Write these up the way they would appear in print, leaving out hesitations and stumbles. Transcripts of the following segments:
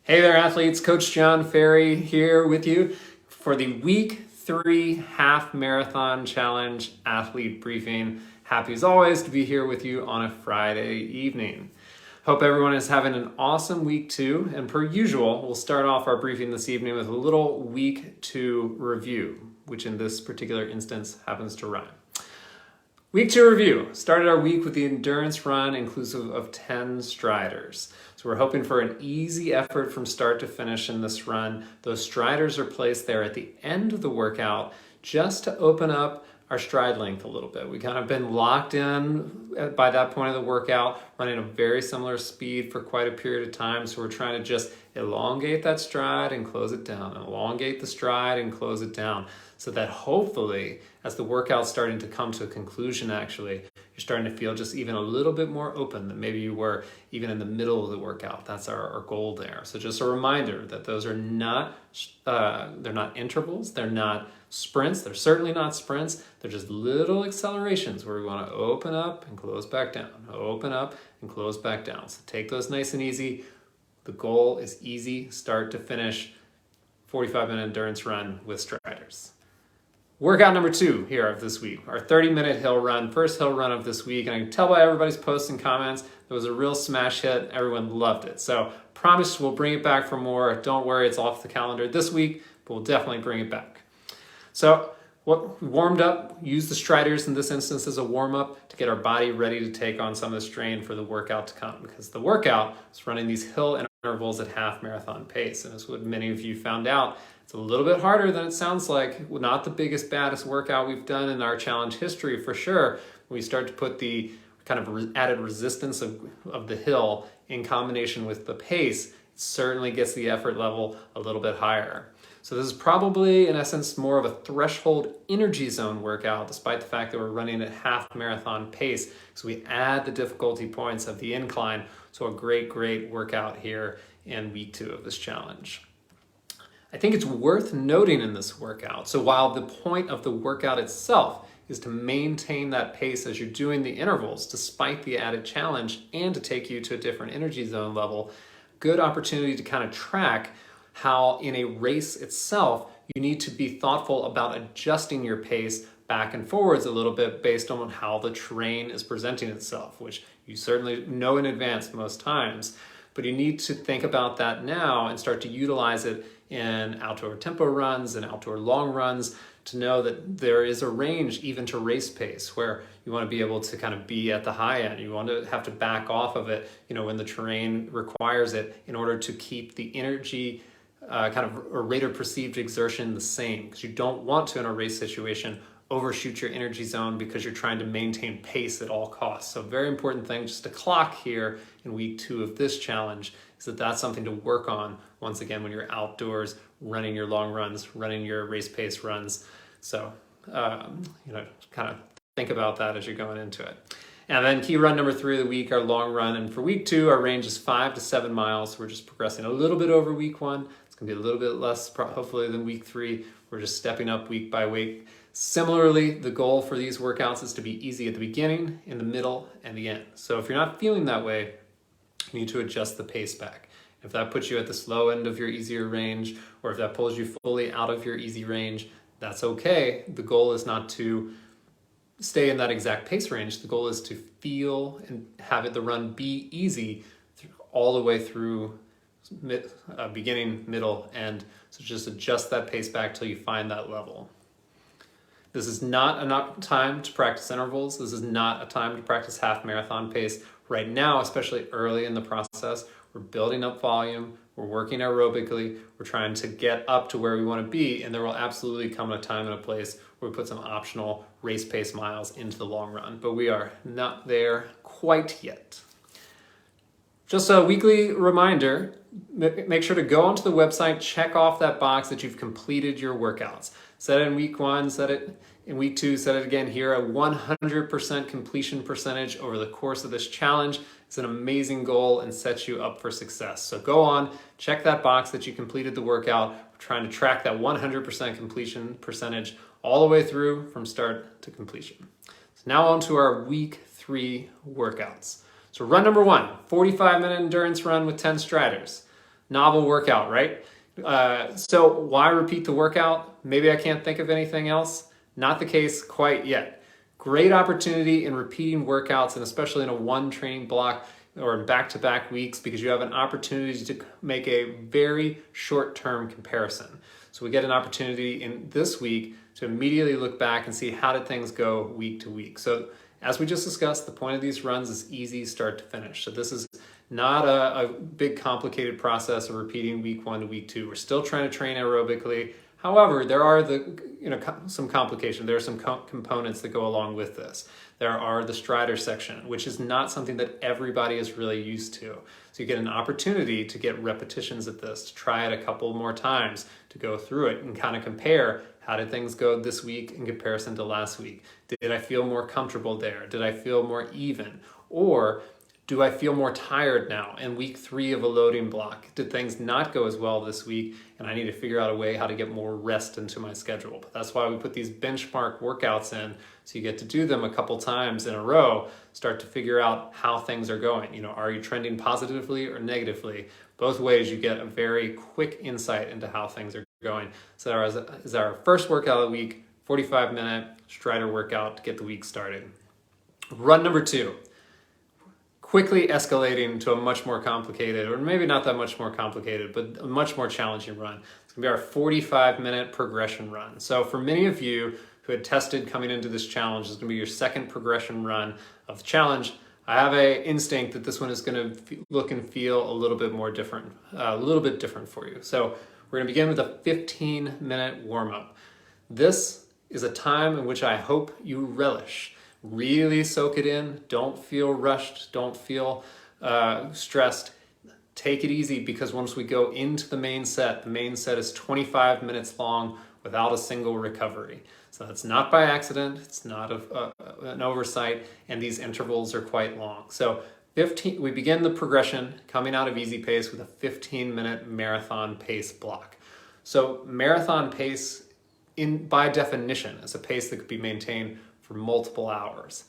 Hey there, athletes. Coach John Ferry here with you for the Week 3 Half Marathon Challenge Athlete Briefing. Happy as always to be here with you on a Friday evening. Hope everyone is having an awesome Week 2. And per usual, we'll start off our briefing this evening with a little Week 2 review, which in this particular instance happens to rhyme. Week 2 review. Started our week with the endurance run inclusive of 10 striders. So we're hoping for an easy effort from start to finish in this run. Those striders are placed there at the end of the workout just to open up our stride length a little bit. We kind of been locked in by that point of the workout, running a very similar speed for quite a period of time. So we're trying to just elongate that stride and close it down, elongate the stride and close it down, so that hopefully as the workout's starting to come to a conclusion, actually, you're starting to feel just even a little bit more open than maybe you were even in the middle of the workout. That's our goal there. So just a reminder that those are not, they're not intervals, they're not sprints, they're certainly not sprints, they're just little accelerations where we want to open up and close back down, open up and close back down. So take those nice and easy. The goal is easy, start to finish, 45-minute endurance run with striders. Workout number 2 here of this week, our 30-minute hill run, first hill run of this week. And I can tell by everybody's posts and comments, it was a real smash hit. Everyone loved it. So promise we'll bring it back for more. Don't worry, it's off the calendar this week, but we'll definitely bring it back. So what we warmed up, used the striders in this instance as a warm-up to get our body ready to take on some of the strain for the workout to come, because the workout is running these hill intervals at half marathon pace. And as what many of you found out, it's a little bit harder than it sounds like. Not the biggest, baddest workout we've done in our challenge history for sure. When we start to put the kind of added resistance of the hill in combination with the pace, it certainly gets the effort level a little bit higher. So this is probably, in essence, more of a threshold energy zone workout, despite the fact that we're running at half marathon pace. So we add the difficulty points of the incline. So a great workout here in week 2 of this challenge. I think it's worth noting in this workout, so while the point of the workout itself is to maintain that pace as you're doing the intervals, despite the added challenge, and to take you to a different energy zone level, good opportunity to kind of track how in a race itself, you need to be thoughtful about adjusting your pace back and forwards a little bit based on how the terrain is presenting itself, which you certainly know in advance most times. But you need to think about that now and start to utilize it in outdoor tempo runs and outdoor long runs to know that there is a range even to race pace where you want to be able to kind of be at the high end. You want to have to back off of it, when the terrain requires it in order to keep the energy kind of a rate of perceived exertion the same, because you don't want to, in a race situation, overshoot your energy zone because you're trying to maintain pace at all costs. So very important thing just to clock here in week 2 of this challenge is that that's something to work on once again when you're outdoors running your long runs, running your race pace runs. So kind of think about that as you're going into it. And then key run number 3 of the week, our long run. And for week 2, our range is 5 to 7 miles. We're just progressing a little bit over week 1. It's going to be a little bit less hopefully than week 3. We're just stepping up week by week. Similarly, the goal for these workouts is to be easy at the beginning, in the middle, and the end. So if you're not feeling that way, you need to adjust the pace back. If that puts you at the slow end of your easier range, or if that pulls you fully out of your easy range, that's okay. The goal is not to stay in that exact pace range. The goal is to feel and have the run be easy all the way through beginning, middle, end. So just adjust that pace back till you find that level. This is not a time to practice intervals. This is not a time to practice half marathon pace. Right now, especially early in the process, we're building up volume, we're working aerobically, we're trying to get up to where we want to be, and there will absolutely come a time and a place where we put some optional race pace miles into the long run, but we are not there quite yet. Just a weekly reminder, make sure to go onto the website, check off that box that you've completed your workouts. Set it in week 1, set it in week 2, set it again here. A 100% completion percentage over the course of this challenge is an amazing goal and sets you up for success. So go on, check that box that you completed the workout. We're trying to track that 100% completion percentage all the way through from start to completion. So now on to our week 3 workouts. So run number 1, 45-minute endurance run with 10 striders. Novel workout, right? So why repeat the workout? Maybe I can't think of anything else. Not the case quite yet. Great opportunity in repeating workouts, and especially in a one training block or back-to-back weeks, because you have an opportunity to make a very short-term comparison. So we get an opportunity in this week to immediately look back and see how did things go week to week. So as we just discussed, the point of these runs is easy start to finish. So this is not a big complicated process of repeating week 1 to week 2. We're still trying to train aerobically. However, there are some complications. There are some components that go along with this. There are the strider section, which is not something that everybody is really used to. So you get an opportunity to get repetitions at this, to try it a couple more times, to go through it and kind of compare how did things go this week in comparison to last week. Did I feel more comfortable there? Did I feel more even? Or do I feel more tired now in week 3 of a loading block? Did things not go as well this week and I need to figure out a way how to get more rest into my schedule? But that's why we put these benchmark workouts in, so you get to do them a couple times in a row, start to figure out how things are going. Are you trending positively or negatively? Both ways you get a very quick insight into how things are going. So that is our first workout of the week, 45-minute strider workout to get the week started. Run number 2. Quickly escalating to a much more complicated, or maybe not that much more complicated, but a much more challenging run. It's gonna be our 45-minute progression run. So for many of you who had tested coming into this challenge, it's gonna be your second progression run of the challenge. I have an instinct that this one is gonna look and feel a little bit more different, a little bit different for you. So we're gonna begin with a 15-minute warm-up. This is a time in which I hope you relish. Really soak it in. Don't feel rushed. Don't feel stressed. Take it easy, because once we go into the main set is 25 minutes long without a single recovery. So that's not by accident. It's not an oversight, and these intervals are quite long. So we begin the progression coming out of easy pace with a 15-minute marathon pace block. So marathon pace, by definition, is a pace that could be maintained for multiple hours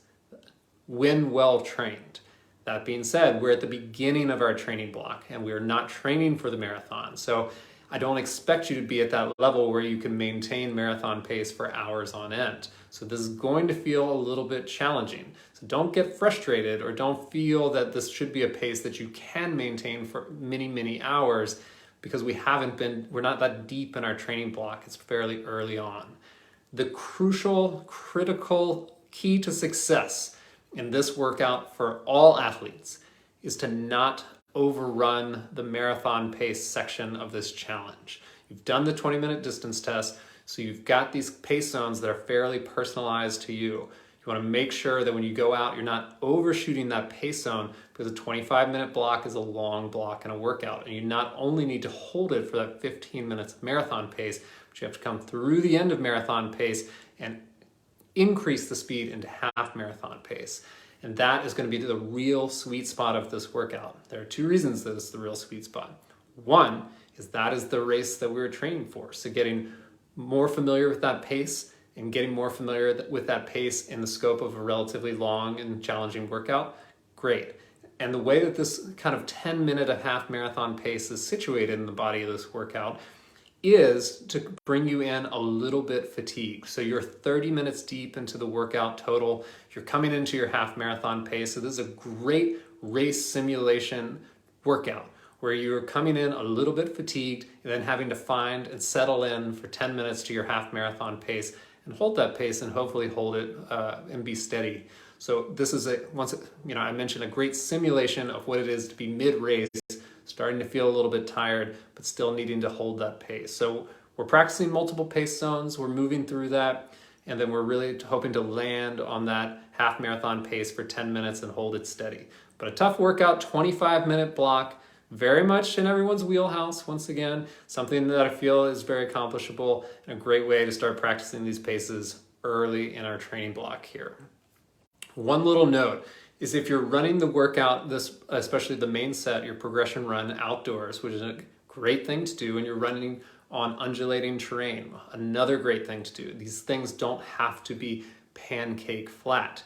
when well trained. That being said, we're at the beginning of our training block and we're not training for the marathon. So I don't expect you to be at that level where you can maintain marathon pace for hours on end. So this is going to feel a little bit challenging. So don't get frustrated, or don't feel that this should be a pace that you can maintain for many, many hours, because we're not that deep in our training block. It's fairly early on. The critical key to success in this workout for all athletes is to not overrun the marathon pace section of this challenge. You've done the 20-minute distance test, so you've got these pace zones that are fairly personalized to you. You want to make sure that when you go out, you're not overshooting that pace zone, because a 25-minute block is a long block in a workout, and you not only need to hold it for that 15 minutes of marathon pace, but you have to come through the end of marathon pace and increase the speed into half marathon pace. And that is going to be the real sweet spot of this workout. There are 2 reasons that it's the real sweet spot. One is that is the race that we were training for. So getting more familiar with that pace and getting more familiar with that pace in the scope of a relatively long and challenging workout, great. And the way that this kind of 10-minute and half marathon pace is situated in the body of this workout is to bring you in a little bit fatigued. So you're 30 minutes deep into the workout total. You're coming into your half marathon pace. So this is a great race simulation workout where you're coming in a little bit fatigued and then having to find and settle in for 10 minutes to your half marathon pace and hold that pace and hopefully hold it and be steady. So this is I mentioned a great simulation of what it is to be mid-race, starting to feel a little bit tired, but still needing to hold that pace. So we're practicing multiple pace zones, we're moving through that, and then we're really hoping to land on that half marathon pace for 10 minutes and hold it steady. But a tough workout, 25-minute block, very much in everyone's wheelhouse, once again, something that I feel is very accomplishable and a great way to start practicing these paces early in our training block here. One little note is if you're running the workout, especially the main set, your progression run outdoors, which is a great thing to do, and you're running on undulating terrain, another great thing to do. These things don't have to be pancake flat.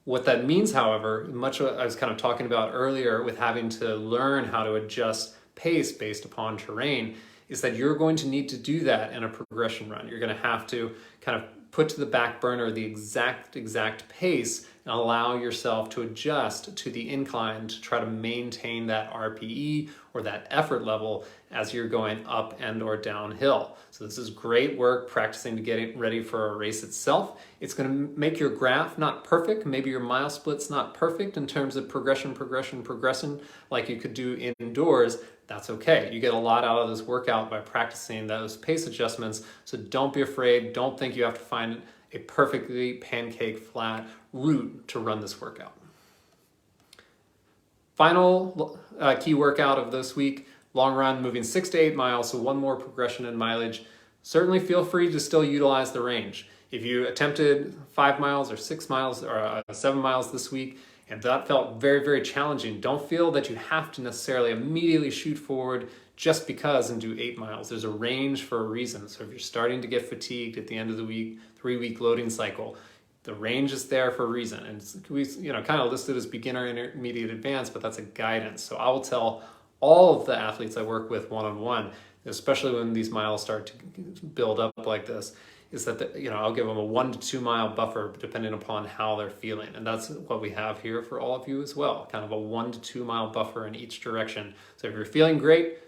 What that means, however, much what I was kind of talking about earlier with having to learn how to adjust pace based upon terrain, is that you're going to need to do that in a progression run. You're going to have to kind of put to the back burner the exact pace and allow yourself to adjust to the incline to try to maintain that RPE or that effort level as you're going up and or downhill. So this is great work practicing to get it ready for a race itself. It's going to make your graph not perfect. Maybe your mile split's not perfect in terms of progression like you could do indoors. That's okay. You get a lot out of this workout by practicing those pace adjustments. So don't be afraid. Don't think you have to find a perfectly pancake flat route to run this workout. Final key workout of this week, long run, moving 6 to 8 miles, so one more progression in mileage. Certainly feel free to still utilize the range. If you attempted 5 miles or 6 miles or 7 miles this week, and that felt very, very challenging, don't feel that you have to necessarily immediately shoot forward just because and do 8 miles. There's a range for a reason. So if you're starting to get fatigued at the end of the week, 3-week loading cycle, the range is there for a reason. And we kind of listed as beginner, intermediate, advanced, but that's a guidance. So I will tell all of the athletes I work with one-on-one, especially when these miles start to build up like this, is that I'll give them a 1 to 2 mile buffer depending upon how they're feeling. And that's what we have here for all of you as well, kind of a 1 to 2 mile buffer in each direction. So if you're feeling great,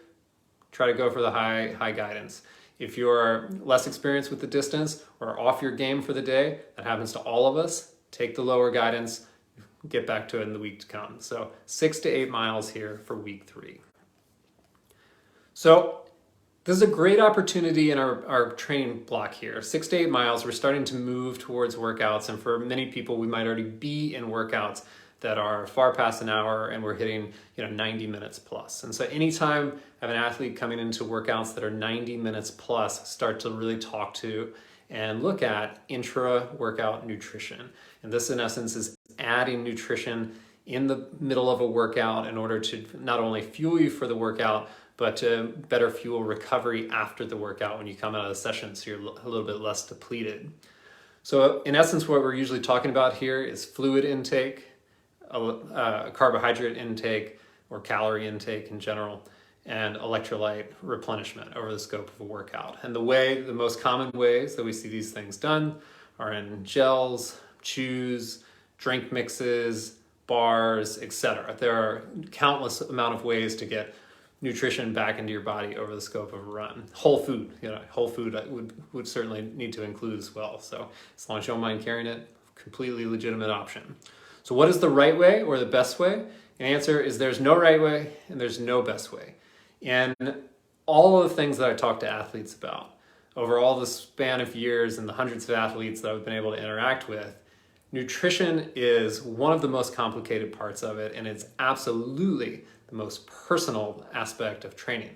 try to go for the high guidance. If you're less experienced with the distance or off your game for the day, that happens to all of us, take the lower guidance, get back to it in the week to come. So 6 to 8 miles here for week 3. So this is a great opportunity in our training block here. 6 to 8 miles, we're starting to move towards workouts. And for many people, we might already be in workouts that are far past an hour and we're hitting 90 minutes plus. And so anytime I have an athlete coming into workouts that are 90 minutes plus, start to really talk to and look at intra-workout nutrition. And this in essence is adding nutrition in the middle of a workout in order to not only fuel you for the workout, but to better fuel recovery after the workout when you come out of the session so you're a little bit less depleted. So in essence, what we're usually talking about here is fluid intake, carbohydrate intake or calorie intake in general, and electrolyte replenishment over the scope of a workout. And the most common ways that we see these things done are in gels, chews, drink mixes, bars, etc. There are countless amount of ways to get nutrition back into your body over the scope of a run. Whole food I would certainly need to include as well. So as long as you don't mind carrying it, completely legitimate option. So what is the right way or the best way? The answer is there's no right way and there's no best way. And all of the things that I talk to athletes about over all the span of years and the hundreds of athletes that I've been able to interact with, nutrition is one of the most complicated parts of it, and it's absolutely the most personal aspect of training.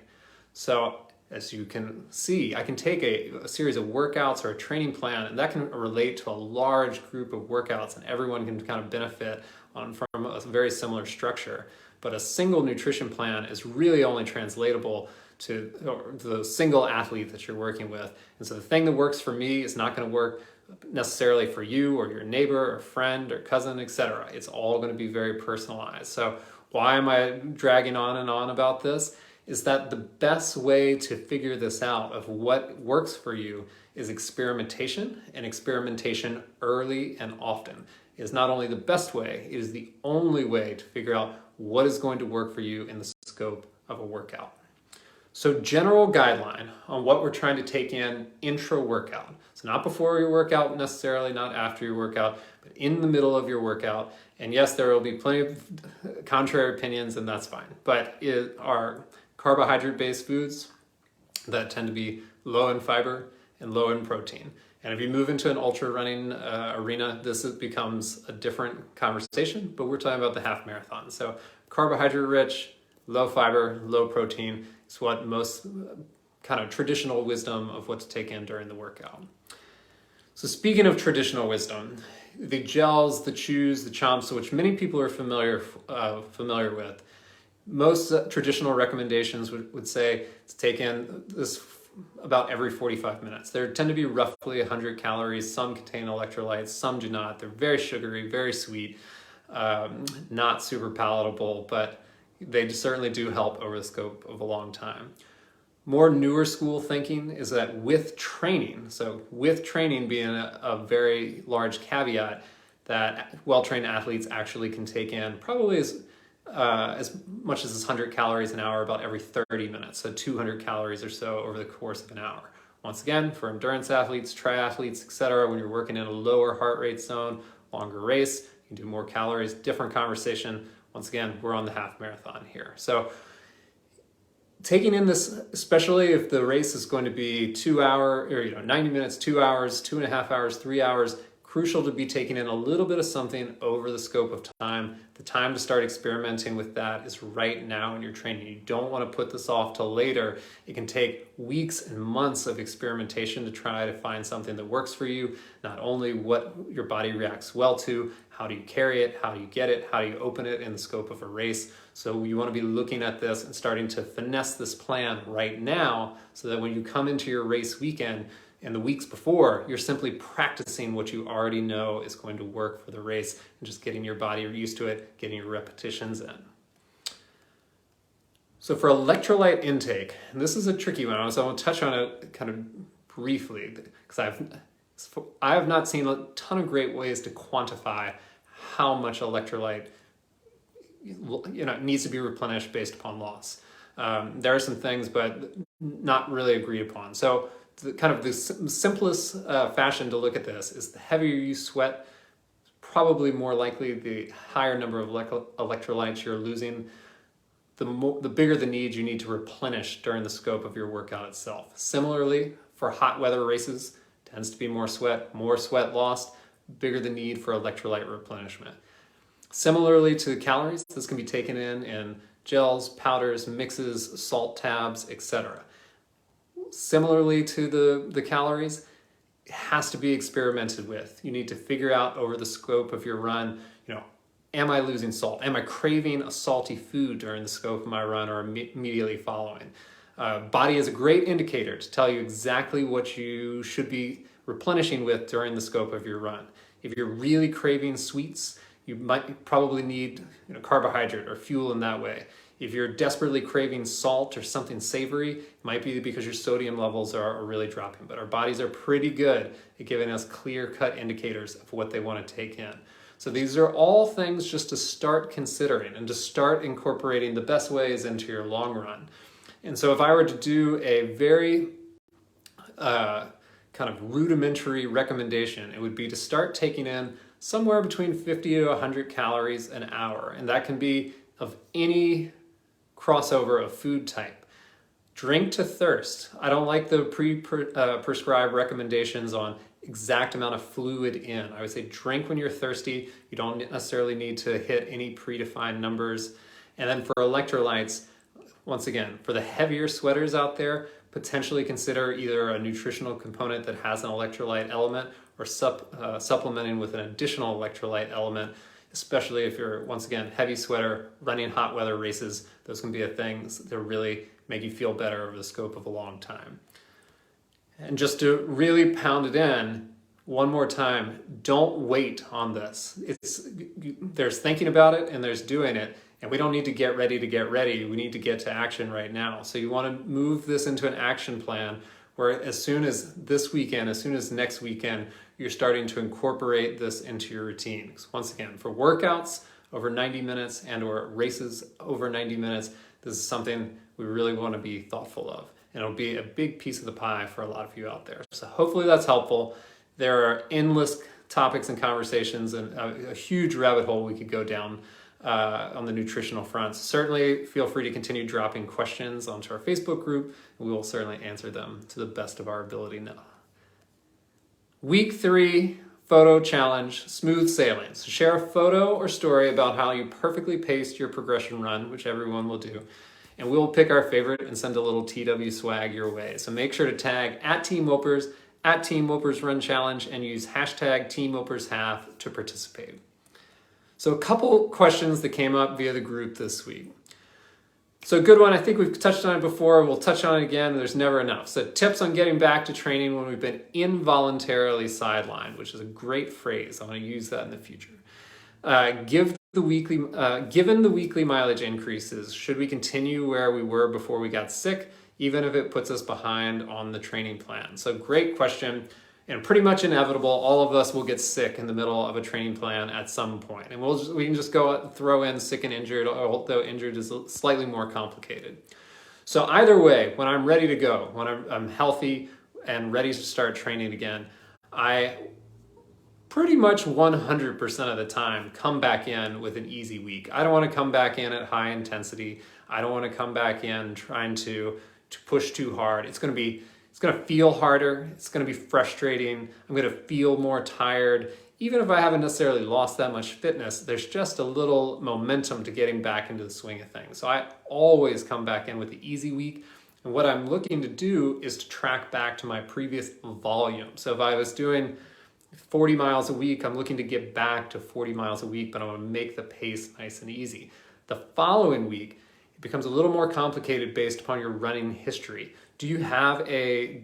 So as you can see, I can take a series of workouts or a training plan, and that can relate to a large group of workouts, and everyone can kind of benefit from a very similar structure. But a single nutrition plan is really only translatable to the single athlete that you're working with. And so the thing that works for me is not going to work necessarily for you or your neighbor or friend or cousin, etc. It's all going to be very personalized. So why am I dragging on and on about this? Is that the best way to figure this out of what works for you is experimentation, and experimentation early and often is not only the best way, it is the only way to figure out what is going to work for you in the scope of a workout. So general guideline on what we're trying to take in intra-workout. So not before your workout necessarily, not after your workout, but in the middle of your workout. And yes, there will be plenty of contrary opinions, and that's fine. But it are carbohydrate-based foods that tend to be low in fiber and low in protein. And if you move into an ultra running arena, this becomes a different conversation, but we're talking about the half marathon. So carbohydrate rich, low fiber, low protein is what most kind of traditional wisdom of what to take in during the workout. So speaking of traditional wisdom, the gels, the chews, the chomps, which many people are familiar with, most traditional recommendations would say to take in this about every 45 minutes. There tend to be roughly 100 calories. Some contain electrolytes, some do not. They're very sugary, very sweet, not super palatable, but they certainly do help over the scope of a long time. More newer school thinking is that with training, so with training being a very large caveat, that well-trained athletes actually can take in probably as much as 100 calories an hour about every 30 minutes, so 200 calories or so over the course of an hour. Once again, for endurance athletes, triathletes, etc., when you're working in a lower heart rate zone, longer race, you can do more calories, different conversation. Once again, we're on the half marathon here. So taking in this, especially if the race is going to be 2 hour or 90 minutes, 2 hours, 2.5 hours, 3 hours, crucial to be taking in a little bit of something over the scope of time. The time to start experimenting with that is right now in your training. You don't want to put this off till later. It can take weeks and months of experimentation to try to find something that works for you. Not only what your body reacts well to, how do you carry it, how do you get it, how do you open it in the scope of a race. So you want to be looking at this and starting to finesse this plan right now so that when you come into your race weekend, and the weeks before, you're simply practicing what you already know is going to work for the race and just getting your body used to it, getting your repetitions in. So for electrolyte intake, and this is a tricky one, so I want to touch on it kind of briefly because I have not seen a ton of great ways to quantify how much electrolyte needs to be replenished based upon loss. There are some things, but not really agreed upon. So the simplest fashion to look at this is the heavier you sweat, probably more likely the higher number of electrolytes you're losing, the bigger the need you need to replenish during the scope of your workout itself. Similarly, for hot weather races, tends to be more sweat lost, bigger the need for electrolyte replenishment. Similarly to calories, this can be taken in gels, powders, mixes, salt tabs, etc. Similarly to the calories, it has to be experimented with. You need to figure out over the scope of your run, am I losing salt? Am I craving a salty food during the scope of my run or immediately following? Body is a great indicator to tell you exactly what you should be replenishing with during the scope of your run. If you're really craving sweets, you might probably need carbohydrate or fuel in that way. If you're desperately craving salt or something savory, it might be because your sodium levels are really dropping. But our bodies are pretty good at giving us clear-cut indicators of what they want to take in. So these are all things just to start considering and to start incorporating the best ways into your long run. And so if I were to do a very kind of rudimentary recommendation, it would be to start taking in somewhere between 50 to 100 calories an hour. And that can be of any crossover of food type. Drink to thirst. I don't like the prescribed recommendations on exact amount of fluid in. I would say drink when you're thirsty. You don't necessarily need to hit any predefined numbers. And then for electrolytes, once again, for the heavier sweaters out there, potentially consider either a nutritional component that has an electrolyte element or supplementing with an additional electrolyte element, especially if you're, once again, heavy sweater, running hot weather races. Those can be things that really make you feel better over the scope of a long time. And just to really pound it in one more time, don't wait on this. There's thinking about it and there's doing it, and we don't need to get ready to get ready. We need to get to action right now. So you want to move this into an action plan where as soon as this weekend, as soon as next weekend, you're starting to incorporate this into your routine. Because once again, for workouts over 90 minutes and or races over 90 minutes, this is something we really want to be thoughtful of. And it'll be a big piece of the pie for a lot of you out there. So hopefully that's helpful. There are endless topics and conversations and a huge rabbit hole we could go down on the nutritional front. Certainly feel free to continue dropping questions onto our Facebook group, and we will certainly answer them to the best of our ability now. Week 3 photo challenge, smooth sailing. So share a photo or story about how you perfectly paced your progression run, which everyone will do. And we'll pick our favorite and send a little TW swag your way. So make sure to tag @TeamWhopers, @TeamWhopersRunChallenge, and use hashtag #TeamWhopersHalf to participate. So a couple questions that came up via the group this week. So a good one, I think we've touched on it before, we'll touch on it again, there's never enough. So tips on getting back to training when we've been involuntarily sidelined, which is a great phrase. I want to use that in the future. Give given the weekly mileage increases, should we continue where we were before we got sick, even if it puts us behind on the training plan? So great question, and pretty much inevitable. All of us will get sick in the middle of a training plan at some point, and we can just go throw in sick and injured, although injured is slightly more complicated. So either way, when I'm ready to go, when I'm healthy and ready to start training again, I pretty much 100% of the time come back in with an easy week. I don't want to come back in at high intensity. I don't want to come back in trying to push too hard. It's going to feel harder. It's going to be frustrating. I'm going to feel more tired. Even if I haven't necessarily lost that much fitness, there's just a little momentum to getting back into the swing of things. So I always come back in with the easy week. And what I'm looking to do is to track back to my previous volume. So if I was doing 40 miles a week, I'm looking to get back to 40 miles a week, but I want to make the pace nice and easy. The following week, it becomes a little more complicated based upon your running history. Do you have a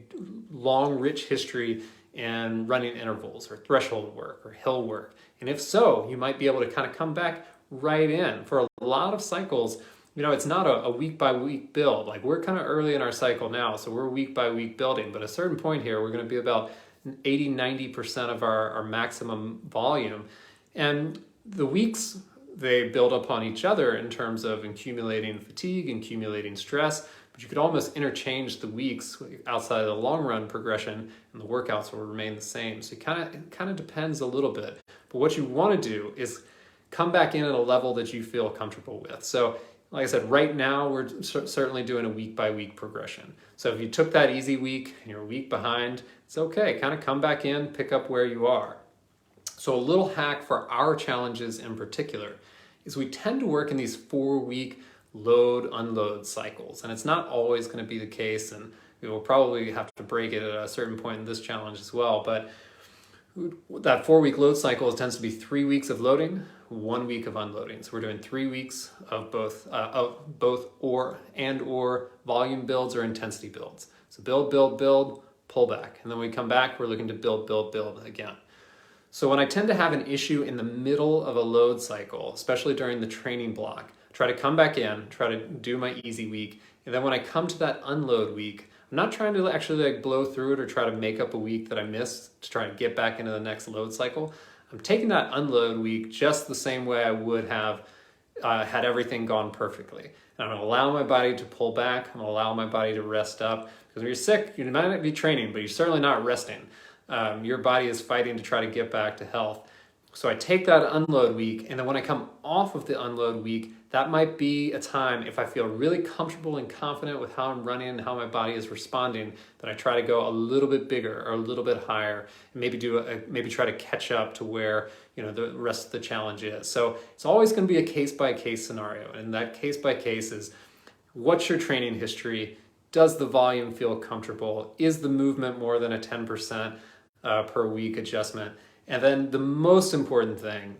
long, rich history in running intervals or threshold work or hill work? And if so, you might be able to kind of come back right in. For a lot of cycles, it's not a week by week build. Like, we're kind of early in our cycle now, so we're week by week building. But at a certain point here, we're going to be about 80-90% of our maximum volume. And the weeks, they build upon each other in terms of accumulating fatigue, accumulating stress, but you could almost interchange the weeks outside of the long run progression, and the workouts will remain the same. So it kind of depends a little bit. But what you want to do is come back in at a level that you feel comfortable with. So like I said, right now we're certainly doing a week by week progression. So if you took that easy week and you're a week behind, it's okay. Kind of come back in, pick up where you are. So a little hack for our challenges in particular is we tend to work in these 4-week load unload cycles, and it's not always going to be the case, and we will probably have to break it at a certain point in this challenge as well. But that 4-week load cycle tends to be 3 weeks of loading, 1 week of unloading. So we're doing 3 weeks of both or volume builds or intensity builds. So build, pull back. And then when we come back, we're looking to build again. So when I tend to have an issue in the middle of a load cycle, especially during the training block, try to come back in, try to do my easy week. And then when I come to that unload week, I'm not trying to actually blow through it or try to make up a week that I missed to try and get back into the next load cycle. I'm taking that unload week just the same way I would have had everything gone perfectly. And I'm going to allow my body to pull back. I'm going to allow my body to rest up. Because when you're sick, you might not be training, but you're certainly not resting. Your body is fighting to try to get back to health. So I take that unload week, and then when I come off of the unload week, that might be a time, if I feel really comfortable and confident with how I'm running and how my body is responding, that I try to go a little bit bigger or a little bit higher, and maybe try to catch up to where the rest of the challenge is. So it's always going to be a case-by-case scenario, and that case-by-case is, what's your training history? Does the volume feel comfortable? Is the movement more than a 10% per week adjustment? And then the most important thing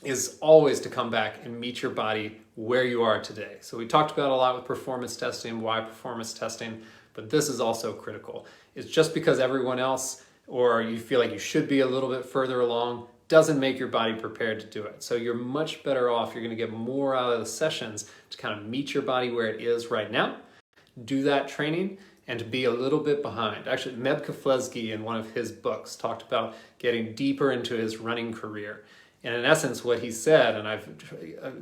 is always to come back and meet your body where you are today. So we talked about a lot with performance testing, why performance testing, but this is also critical. It's just because everyone else, or you feel like you should be a little bit further along, doesn't make your body prepared to do it. So you're much better off, you're gonna get more out of the sessions to kind of meet your body where it is right now, do that training, and to be a little bit behind. Actually, Meb Keflezighi in one of his books talked about getting deeper into his running career. And in essence, what he said, and I've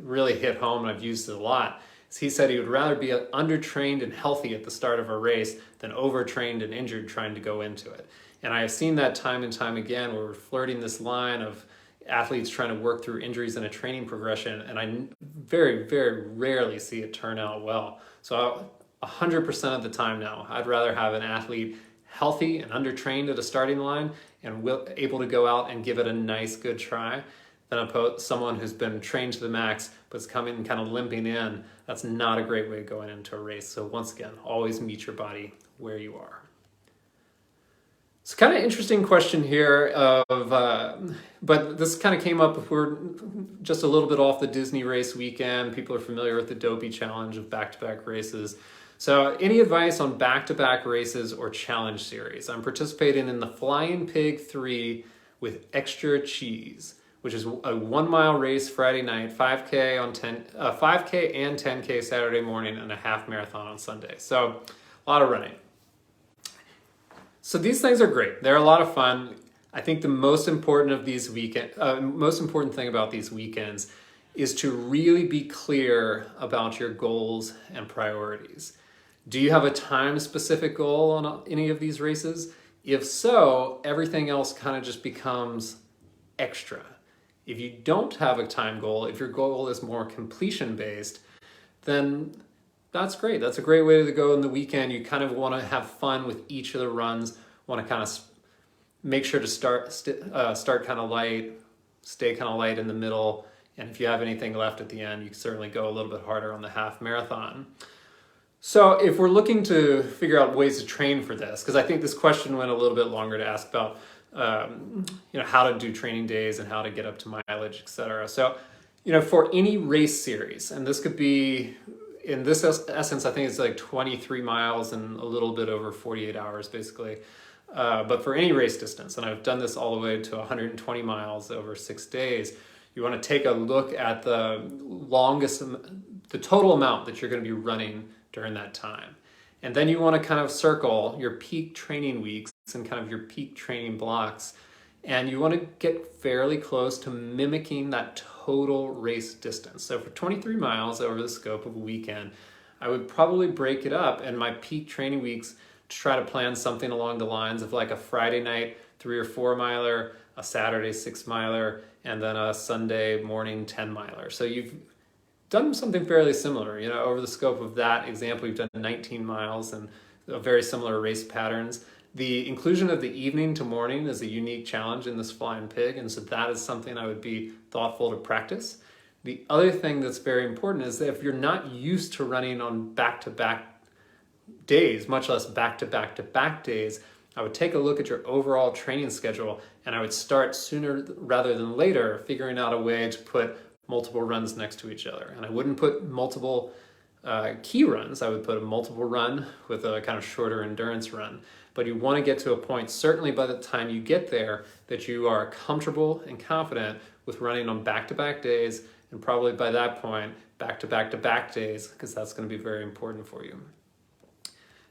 really hit home and I've used it a lot, is he said he would rather be undertrained and healthy at the start of a race than overtrained and injured trying to go into it. And I have seen that time and time again where we're flirting this line of athletes trying to work through injuries in a training progression, and I very, very rarely see it turn out well. So 100% of the time now, I'd rather have an athlete healthy and undertrained at a starting line and able to go out and give it a nice, good try than someone who's been trained to the max but's coming kind of limping in. That's not a great way going into a race. So once again, always meet your body where you are. It's kind of interesting question here but this kind of came up if we're just a little bit off the Disney race weekend. People are familiar with the Dopey Challenge of back-to-back races. So any advice on back-to-back races or challenge series? I'm participating in the Flying Pig 3 with extra cheese. which is a 1 mile race Friday night, 5K and 10K Saturday morning, and a half marathon on Sunday. So a lot of running. So these things are great. They're a lot of fun. I think the most important thing about these weekends is to really be clear about your goals and priorities. Do you have a time-specific goal on any of these races? If so, everything else kind of just becomes extra. If you don't have a time goal, if your goal is more completion-based, then that's great. That's a great way to go in the weekend. You kind of want to have fun with each of the runs, want to kind of make sure to start kind of light, stay kind of light in the middle, and if you have anything left at the end, you can certainly go a little bit harder on the half marathon. So if we're looking to figure out ways to train for this, because I think this question went a little bit longer to ask about how to do training days and how to get up to mileage, etc. So, for any race series, and this could be, in this essence, I think it's like 23 miles and a little bit over 48 hours, basically. But for any race distance, and I've done this all the way to 120 miles over 6 days, you want to take a look at the total amount that you're going to be running during that time. And then you want to kind of circle your peak training weeks and kind of your peak training blocks. And you want to get fairly close to mimicking that total race distance. So for 23 miles over the scope of a weekend, I would probably break it up and my peak training weeks to try to plan something along the lines of like a Friday night 3 or 4 miler, a Saturday 6 miler, and then a Sunday morning 10 miler. So you've done something fairly similar. Over the scope of that example, you've done 19 miles and very similar race patterns. The inclusion of the evening to morning is a unique challenge in this Flying Pig, and so that is something I would be thoughtful to practice. The other thing that's very important is that if you're not used to running on back-to-back days, much less back-to-back-to-back days, I would take a look at your overall training schedule and I would start sooner rather than later figuring out a way to put multiple runs next to each other. And I wouldn't put multiple key runs. I would put a multiple run with a kind of shorter endurance run. But you want to get to a point, certainly by the time you get there, that you are comfortable and confident with running on back-to-back days, and probably by that point, back-to-back-to-back days, because that's going to be very important for you.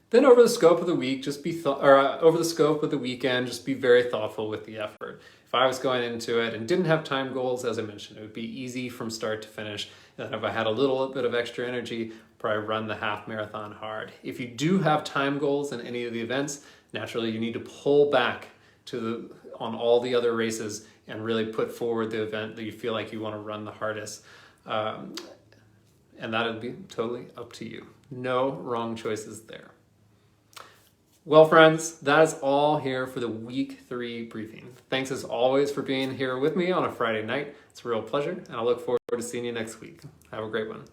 Then over the scope of the week, over the scope of the weekend, just be very thoughtful with the effort. If I was going into it and didn't have time goals, as I mentioned, it would be easy from start to finish. And if I had a little bit of extra energy, probably run the half marathon hard. If you do have time goals in any of the events, naturally you need to pull back on all the other races and really put forward the event that you feel like you want to run the hardest. And that would be totally up to you. No wrong choices there. Well, friends, that is all here for the week 3 briefing. Thanks as always for being here with me on a Friday night. It's a real pleasure, and I look forward to seeing you next week. Have a great one.